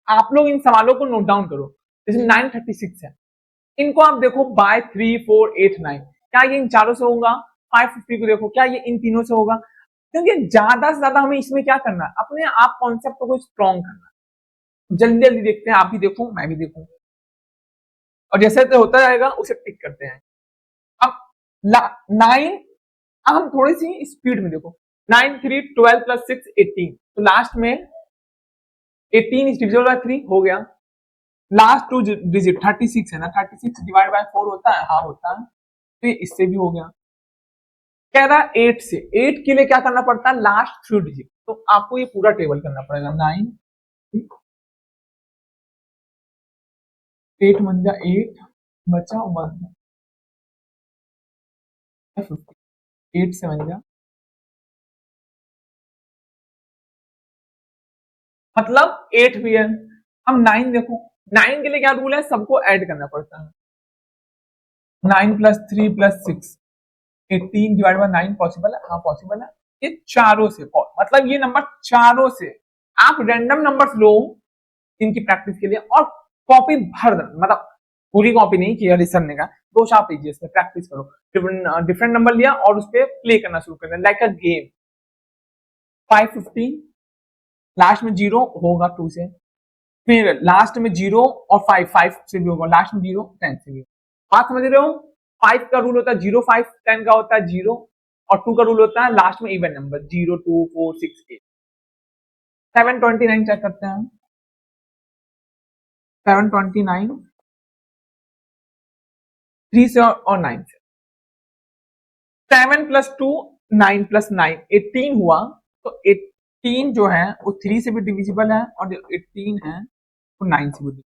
आप लोग इन सवालों को नोट डाउन करो। जैसे 936 है, इनको आप देखो बाय 3, 4, 8, 9, क्या ये इन चारों से होगा? 550 को देखो, क्या ये इन तीनों से होगा? क्योंकि ज्यादा से ज्यादा हमें इसमें क्या करना है, अपने आप कॉन्सेप्ट को स्ट्रॉन्ग करना है। जल्दी जल्दी देखते हैं, आप भी देखो मैं भी देखूं, और जैसे जैसे होता जाएगा उसे टिक करते हैं। अब 9, अब हम थोड़ी सी स्पीड में देखो। 9, 3, 12 + 6 18, तो लास्ट में 18 इज डिविजिबल बाय 3 हो गया। लास्ट 2 डिजिट 36 है ना, 36 डिवाइड बाय 4 होता है, हाँ होता है, तो ये इससे भी हो गया। कह रहा है 8 से, 8 के लिए क्या करना पड़ता है? लास्ट 3 डिजिट, तो आपको ये पूरा टेबल करना पड़ेगा। 9, 8 1 जा 8, बचा 1, 50, 8 7 जा, मतलब 8 भी है। हम 9 देखो, 9 के लिए क्या रूल है? सबको ऐड करना पड़ता है। 9 + 3 + 6 18 डिवाइड बाय 9 पॉसिबल है? हाँ पॉसिबल है। ये चारों से, मतलब ये नंबर चारों से। आप रैंडम नंबर्स लो इनकी प्रैक्टिस के लिए, और कॉपी भर देना, मतलब पूरी कॉपी नहीं किया सर ने कहा, 2-4 पेजेस में प्रैक्टिस करो। डिफरेंट नंबर लिया और उस पर प्ले करना शुरू कर दिया, लाइक अ गेम। 550 लास्ट में 0 होगा 2 से, फिर लास्ट में 0 और 5 5 से भी होगा, लास्ट में 0 10 से भी होगा। बात समझ रहे हो? 5 का रूल होता है 0 5, 10 का होता है 0, और 2 का रूल होता है लास्ट में इवन नंबर 0 2 4 6 8। 729 चेक करते हैं। 729 3 से और 9 से। 7 + 2 9 + 9 18 हुआ, तो 18 जो है वो 3 से भी डिविजिबल है, और जो 18 है वो 9 से भी divisible।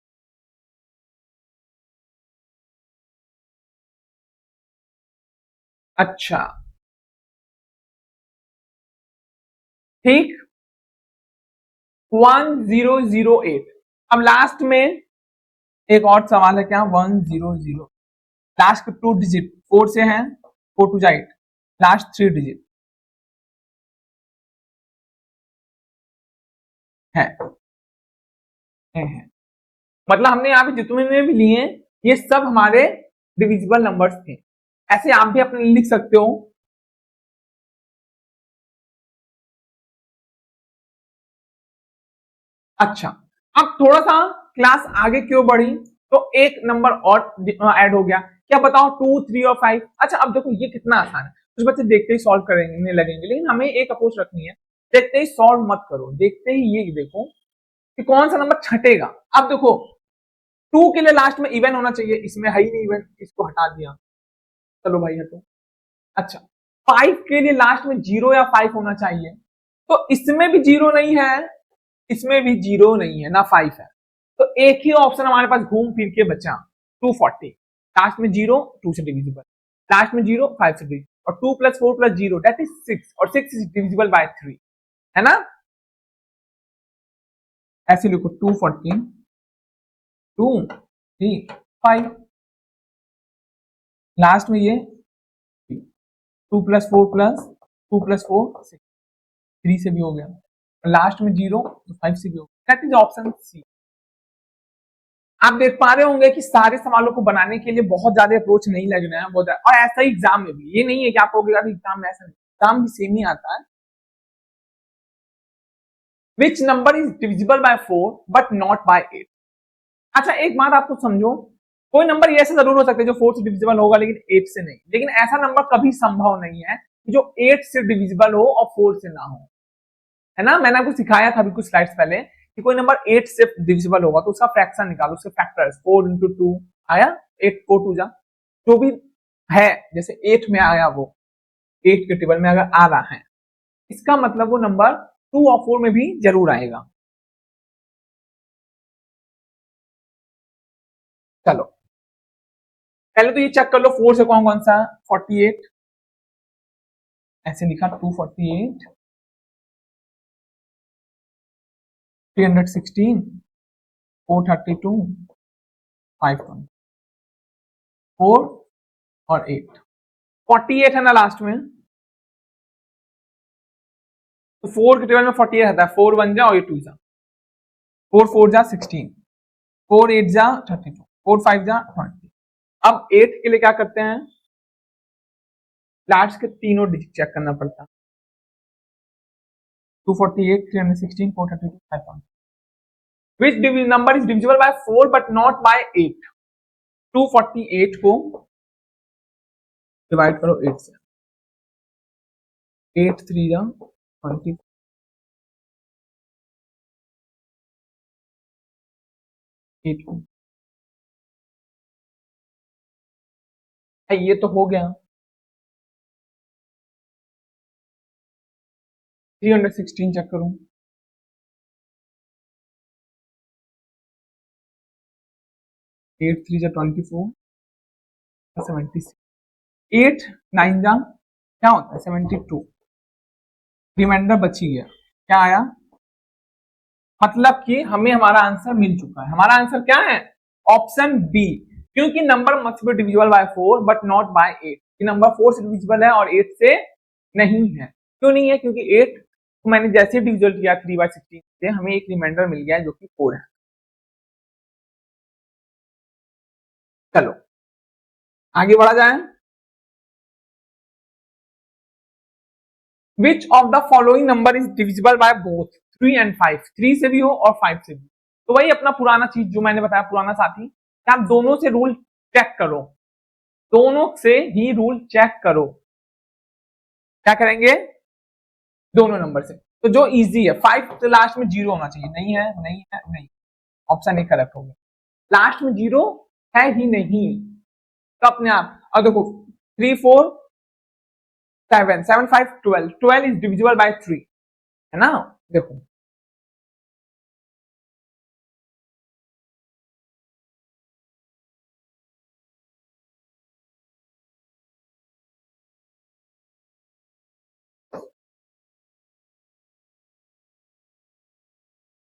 अच्छा ठीक, 1008। अब लास्ट में एक और सवाल है, क्या? 100, लास्ट के 2 डिजिट 4 से हैं, 4 2 8, लास्ट 3 डिजिट है, है। मतलब हमने यहाँ पे जितने भी लिए ये सब हमारे डिविजिबल नंबर्स थे। ऐसे आप भी अपने लिख सकते हो। अच्छा, अब थोड़ा सा क्लास आगे क्यों बढ़ी, तो एक नंबर और ऐड हो गया। क्या बताओ? 2 3 और 5। अच्छा अब देखो ये कितना आसान है, कुछ बच्चे देखते ही सॉल्व करने लगेंगे, लेकिन हमें एक अप्रोच रखनी है, देखते ही सॉल्व मत करो, देखते ही ये देखो कि कौन सा नंबर छटेगा। अब देखो 2 के लिए लास्ट में इवन होना चाहिए, इसमें है ही नहीं इवन, इसको हटा दिया, चलो भाई हटो। अच्छा, 5 के लिए लास्ट में 0 या 5 होना चाहिए, तो इसमें भी 0 नहीं है, इसमें भी 0 नहीं है ना 5 है, तो एक ही ऑप्शन हमारे पास घूम फिर के बचा 240। लास्ट में 0 2 से डिविजिबल, लास्ट में 0 5 से डिविजिबल, और 2 + 4 + 0 दैट इज 6, और 6 इज डिविजिबल बाय 3, है ना? ऐसे लिखो 240 2 3 5, लास्ट में ये 2 + 4 2 + 4 6, 3 से भी हो गया, लास्ट में 0 तो 5 से भी हो गया, दैट इज ऑप्शन सी। आप देख पा रहे होंगे कि सारे सवालों को बनाने के लिए बहुत ज्यादा अप्रोच नहीं लग रहा है, और ऐसा ही एग्जाम में भी, ये नहीं है कि आप लोग एग्जाम में ऐसा नहीं, एग्जाम भी सेम ही आता है। Which number is divisible by 4 but not by 8? अच्छा एक बात आपको समझो, कोई नंबर ये ऐसा जरूर हो सकता है जो 4 से डिविजिबल होगा लेकिन 8 से नहीं, लेकिन ऐसा नंबर कभी संभव नहीं है जो 8 से डिविजिबल हो और 4 से ना हो। है ना, मैंने आपको सिखाया था अभी कुछ स्लाइड्स पहले कि कोई नंबर 8 से डिविजिबल होगा तो उसका फ्रैक्शन निकालो, उसके फैक्टर्स 4 into 2 आया, 8 4 2 जा, जो भी है, जैसे 8 में आया वो 8 के टेबल में अगर आ रहा है, इसका मतलब वो नंबर 2 और 4 में भी जरूर आएगा। चलो पहले तो ये चेक कर लो 4 से कौन कौन सा, 48 ऐसे लिखा, 248, 316, 432, 520, 4 और 8, 48 है ना लास्ट में, तो 4 के टेबल में 48 आता है, 4 1 जा और ये 2 जा, 4 4 जा 16, 4 8 जा 32, 4 5 जा 20। अब 8 के लिए क्या करते हैं, लास्ट के तीनों डिजिट चेक करना पड़ता है, 248, 316, 432, 520। Which number is divisible by 4 but not by 8? 248 को डिवाइड करो 8 से, 8 3 जा 20, 8 को ये तो हो गया, 316 चेक करूं, 8 3 जा 24, 76, 8 9 जा क्या होता है 72, रिमाइंडर बच ही गया, क्या आया, मतलब कि हमें हमारा आंसर मिल चुका है। हमारा आंसर क्या है, ऑप्शन बी, क्योंकि number must be divisible by 4 but not by 8, कि नंबर 4 से डिविजिबल है और 8 से नहीं है। क्यों नहीं है, क्योंकि 8 को मैंने जैसे डिविजल किया 3/16 से, हमें एक रिमाइंडर मिल गया जो कि 4 है। चलो आगे बढ़ा जाए, Which of the following number is divisible by both 3 and 5? 3 से भी हो और 5 से भी, तो वही अपना पुराना चीज जो मैंने बताया, पुराना साथी, कि आप दोनों से रूल चेक करो, दोनों से ही रूल चेक करो। क्या करेंगे, दोनों नंबर से, तो जो इजी है 5 तो लास्ट में 0 होना चाहिए, नहीं है नहीं है नहीं, ऑप्शन ए करेक्ट हो गया, लास्ट में 0 है ही नहीं, तो अपने आप, और देखो 3 4 7 7 5 12, 12 इज डिविजिबल बाय 3, है ना, देखो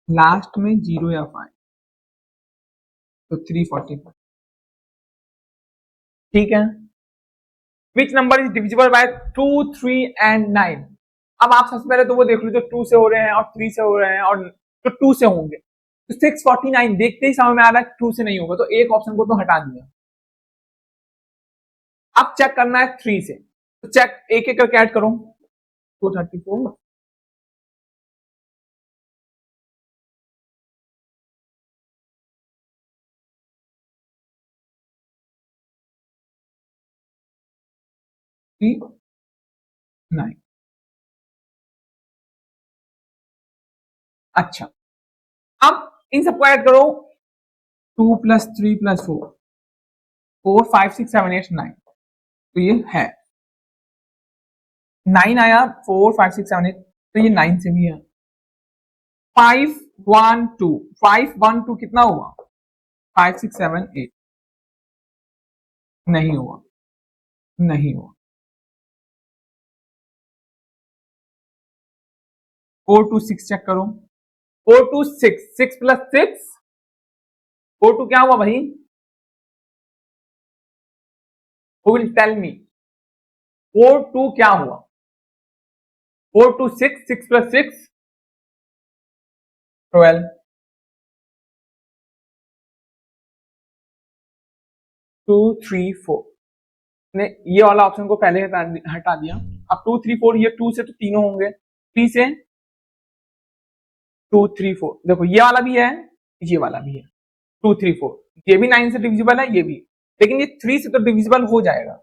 लास्ट में 0 या 5, तो 345, ठीक है। Which number is divisible bye 2 3 and 9, अब आप सबसे पहले तो वो देख लो जो 2 से हो रहे हैं और 3 से हो रहे हैं और जो 2 से होंगे, तो 649 देखते ही समझ में आ रहा है 2 से नहीं होगा, तो एक ऑप्शन को तो हटा दिया। अब चेक करना है 3 से, तो चेक एक एक करके ऐड करो, 234, थ्री 9, अच्छा अब इन सबको ऐड करो, 2 + 3 + 4, 4 5 6 7 8 9, तो ये है 9 आया, 4 5 6 7 8, तो ये 9 से भी है। 5 1 2, 5 1 2 कितना हुआ, 5 6 7 8, नहीं हुआ, नहीं हुआ। 4 2 6 चेक करो, 4 2 6, 6 + 6, 4 2 क्या हुआ भाई, who will tell me, 4 2 क्या हुआ, 4 2 6, 6 + 6 12, 2 3 4, ने ये वाला ऑप्शन को पहले हटा दिया। अब 2 3 4, ये 2 से तो तीनों होंगे, 3 से 2 3 4, देखो ये वाला भी है, ये वाला भी है, 2 3 4, ये भी 9 से डिविजिबल है, ये भी, लेकिन ये 3 से तो डिविजिबल हो जाएगा,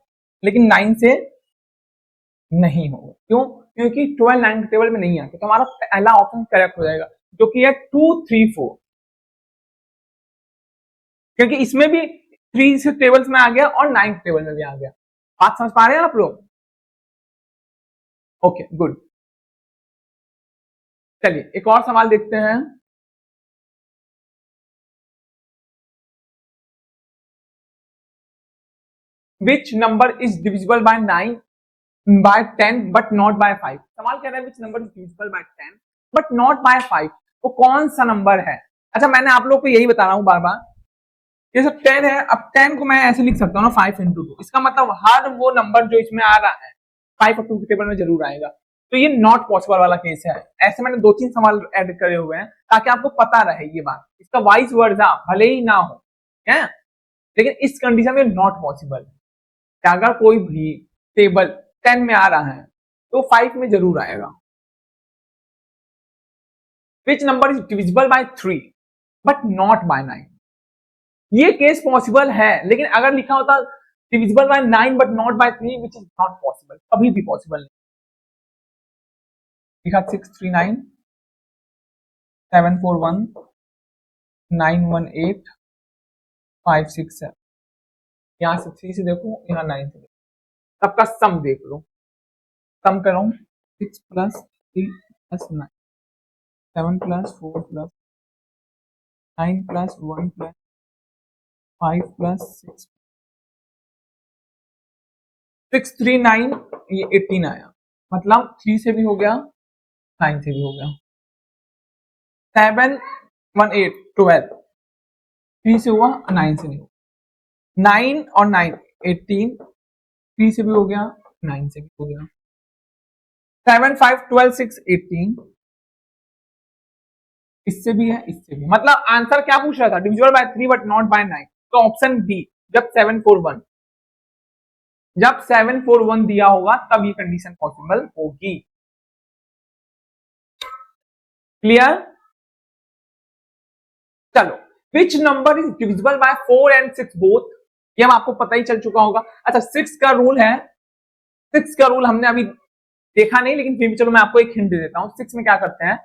लेकिन 9 से नहीं होगा, क्यों, क्योंकि 12 9 के टेबल में नहीं आते, तो हमारा पहला ऑप्शन करेक्ट हो जाएगा जो कि है 2 3 4, क्योंकि इसमें भी 3 से टेबल्स में आ गया और 9 टेबल में भी आ गया। बात समझ पा रहे हैं आप लोग? Okay good. चलिए एक और सवाल देखते हैं। Which number is divisible by 9 by 10 but not by 5? सवाल कह रहा है which number is divisible by 10 but not by 5, वो कौन सा नंबर है? अच्छा मैंने आप लोग को यही बता रहा हूं बार बार, जैसे 10 है, अब 10 को मैं ऐसे लिख सकता हूँ ना 5 into 2, इसका मतलब हर वो नंबर जो इसमें आ रहा है 5 और 2 के टेबल में जरूर आएगा, तो ये नॉट पॉसिबल वाला केस है। ऐसे मैंने 2-3 सवाल ऐड करे हुए हैं ताकि आपको पता रहे ये बात, इसका वाइस वर्सा भले ही ना हो है, लेकिन इस कंडीशन में नॉट पॉसिबल है। अगर कोई भी टेबल 10 में आ रहा है तो 5 में जरूर आएगा। Which number is divisible by 3 but not by 9? ये केस पॉसिबल है, लेकिन अगर लिखा होता divisible by 9 but not by 3 which is not possible, कभी भी पॉसिबल नहीं। लिखा 639 741 918 567, यहां से 3 से देखो, यहाँ 9 से देखो, सबका सम देख लो, सम करो 6 plus 3 plus 9 7 plus 4 plus 9 plus 1 plus 5 plus 6 639, ये 18 आया, मतलब 3 से भी हो गया 9 से भी हो गया। 7 1 8 12, 3 से हुआ 9 से नहीं हुआ। 9 और 9 18, 3 से भी हो गया 9 से भी हो गया। 7 5 12 6 18, इससे भी है इससे भी, मतलब आंसर क्या पूछ रहा था? Divisible by 3 but not by 9, तो ऑप्शन बी जब 741, जब 741 दिया होगा तब ये कंडीशन पॉसिबल होगी। क्लियर? चलो विच number is divisible by 4 and 6 both? ये हम आपको पता ही चल चुका होगा। अच्छा 6 का रूल है, 6 का रूल हमने अभी देखा नहीं, लेकिन फिर भी चलो मैं आपको एक हिंट दे देता हूं। 6 में क्या करते हैं,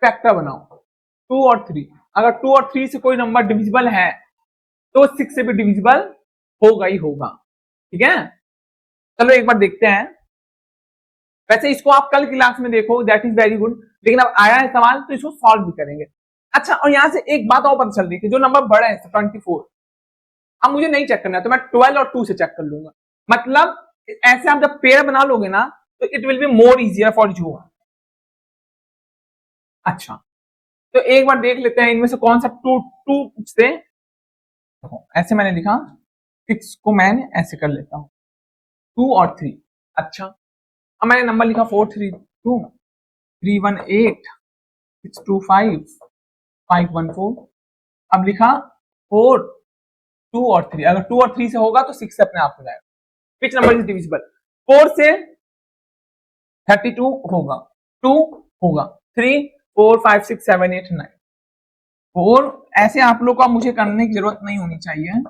फैक्टर बनाओ 2 और 3, अगर 2 और 3 से कोई नंबर डिविजिबल है तो 6 से भी डिविजिबल होगा ही होगा। ठीक है, चलो एक बार देखते हैं। वैसे इसको आप कल क्लास में देखो, दैट इज वेरी गुड, लेकिन अब आया है सवाल तो इसको सॉल्व भी करेंगे। अच्छा और यहां से एक बात और पता चल रही है कि जो नंबर बड़ा है 24, अब मुझे नहीं चेक करना है तो मैं 12 और 2 से चेक कर लूंगा। मतलब ऐसे आप जब पेयर बना लोगे ना तो it will be more easier for you. अच्छा तो एक बार देख लेते हैं इनमें से कौन सा टू टू से, ऐसे मैंने लिखा 6 को मैंने ऐसे कर लेता हूं 2 और 3। अच्छा अब मैंने नंबर लिखा 432 318 625 514, अब लिखा 4 2 और 3, अगर 2 और 3 से होगा तो 6 से अपने आप हो जाएगा। विच नंबर इज डिविजिबल? 4 से 32 होगा, 2 होगा, 3 4 5 6 7 8 9, और ऐसे आप लोग का मुझे करने की जरूरत नहीं होनी चाहिए,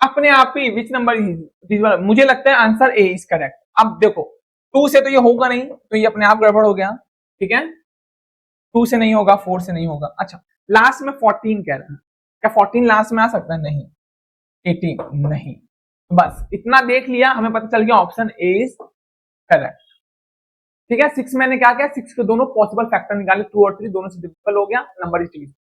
अपने आप ही विच नंबर इज, मुझे लगता है आंसर ए इज करेक्ट। अब देखो 2 से तो ये होगा नहीं, तो ये अपने आप गड़बड़ हो गया। ठीक है 2 से नहीं होगा, 4 से नहीं होगा। अच्छा लास्ट में 14 कह रहे हैं, क्या 14 लास्ट में आ सकता है? नहीं। 18 नहीं, बस इतना देख लिया, हमें पता चल गया ऑप्शन ए इज करेक्ट। ठीक है 6 मैंने क्या किया, 6 के दोनों पॉसिबल फैक्टर निकाले, 2 और 3 दोनों से डिविजिबल हो गया, number is divisible.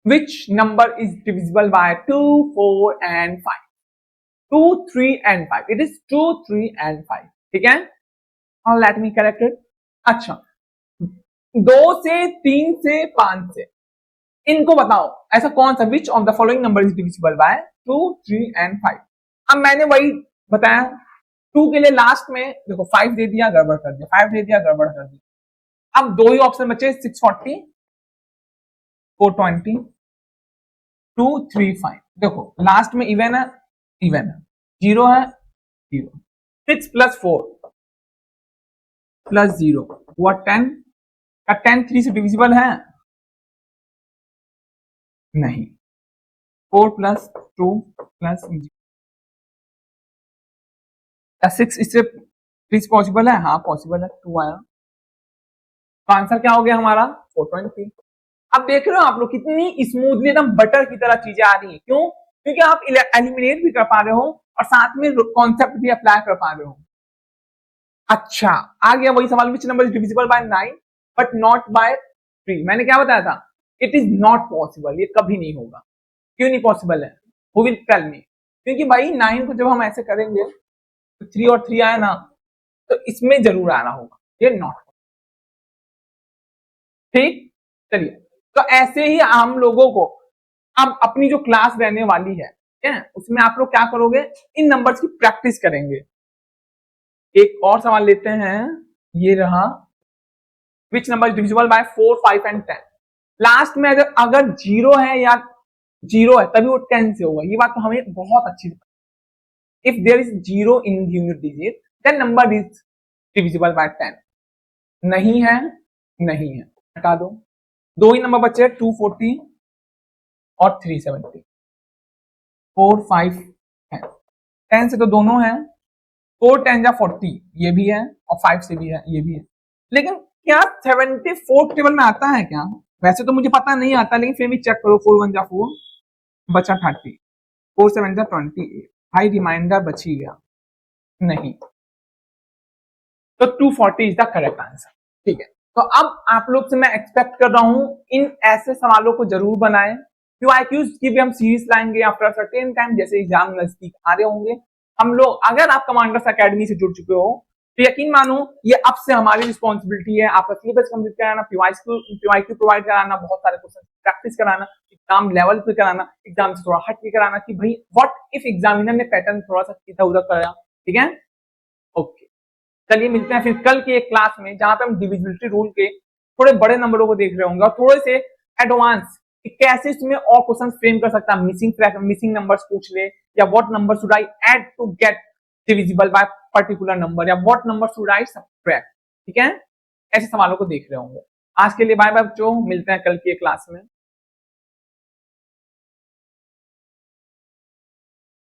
Which number is divisible by 2, 4 and 5? 2, 3 and 5. It is 2, 3 and 5. ठीक है, और let me correct it. अच्छा 2 से 3 से 5 से, इनको बताओ ऐसा कौन सा, which of the following number is divisible bye 2, 3 and 5? अब मैंने वही बताया 2 के लिए लास्ट में देखो 5 दे दिया गड़बड़ कर दिया, 5 दे दिया गड़बड़ कर दिया। अब दो ही ऑप्शन बचे 640 420 2 3 5, देखो लास्ट में इवन है, इवन है, जीरो है जीरो, 6 प्लस 4 प्लस 0 हुआ 10, का 10 3 से डिविजिबल है? नहीं। 4 प्लस 2 प्लस 0 क्या 6 इससे प्लीज पॉसिबल है? हाँ पॉसिबल है, 2 आया। तो आंसर क्या हो गया हमारा? 420। अब देख रहे हो आप लोग कितनी स्मूथली एकदम बटर की तरह चीजें आ रही है। क्यों? क्योंकि आप एलिमिनेट भी कर पा रहे हो और साथ में कॉन्सेप्ट भी अप्लाई कर पा रहे हो। अच्छा, आ गया वही सवाल, which number is divisible by 9 but not by 3। मैंने क्या बताया था? इट इज नॉट पॉसिबल, ये कभी नहीं होगा। क्यों नहीं पॉसिबल है? Who will tell me? क्योंकि भाई 9 को जब हम ऐसे करेंगे तो 3 और 3 आया ना, तो इसमें जरूर आना होगा, ये नॉट। ठीक, चलिए। तो ऐसे ही हम लोगों को अब अपनी जो क्लास रहने वाली है, ठीक है, उसमें आप लोग क्या करोगे? इन नंबर्स की प्रैक्टिस करेंगे। एक और सवाल लेते हैं, ये रहा, विच number is divisible by 4, 5 and 10। Last में अगर जीरो है या जीरो है तभी वो 10 से होगा, ये बात तो हमें बहुत अच्छी से। If there is zero in unit digit then number is divisible by 10। नहीं है, नहीं है, हटा दो। दो ही नंबर बचे, 240 और 370। 4, 5 है, 10 से तो दोनों है। 4 10 या 40 ये भी है और 5 से भी है, ये भी है। लेकिन क्या 74 टेबल में आता है क्या? वैसे तो मुझे पता नहीं आता, लेकिन फिर भी चेक करो। 4 1 जा 4 बचा 30, 4 7 जा 28। भाई रिमाइंडर बच ही गया, नहीं। तो 240 इज द करेक्ट आंसर। ठीक है, तो अब आप लोग से मैं एक्सपेक्ट कर रहा हूं इन ऐसे सवालों को जरूर बनाएं। क्यूआईक्यूज की भी हम सीरीज लाएंगे आफ्टर सर्टेन टाइम, जैसे एग्जाम नजदीक आ रहे होंगे। हम लोग, अगर आप कमांडर्स एकेडमी से जुड़ चुके हो तो यकीन मानो ये अब से हमारी रिस्पॉन्सिबिलिटी है आपका सिलेबस कंप्लीट कराना, पीवाईक्यू प्रोवाइड कराना, बहुत सारे क्वेश्चन प्रैक्टिस कराना, एग्जाम लेवल पे कराना, एग्जाम से थोड़ा हट के कराना कि भाई व्हाट इफ एग्जामिनर ने पैटर्न थोड़ा सा इधर उधर कराया। ठीक है, ओके। चलिए मिलते हैं फिर कल की एक क्लास में, जहां पे हम डिविजिबिलिटी रूल के थोड़े बड़े नंबरों को देख रहे होंगे और थोड़े से एडवांस कि कैसे इसमें और क्वेश्चन फ्रेम कर सकता है। मिसिंग नंबर्स पूछ ले, या what number should I add to get divisible by particular number, या what number should I subtract. ठीक है, ऐसे सवालों को देख रहे होंगे। आज के लिए बाय बाय बच्चों, मिलते हैं कल की एक क्लास में।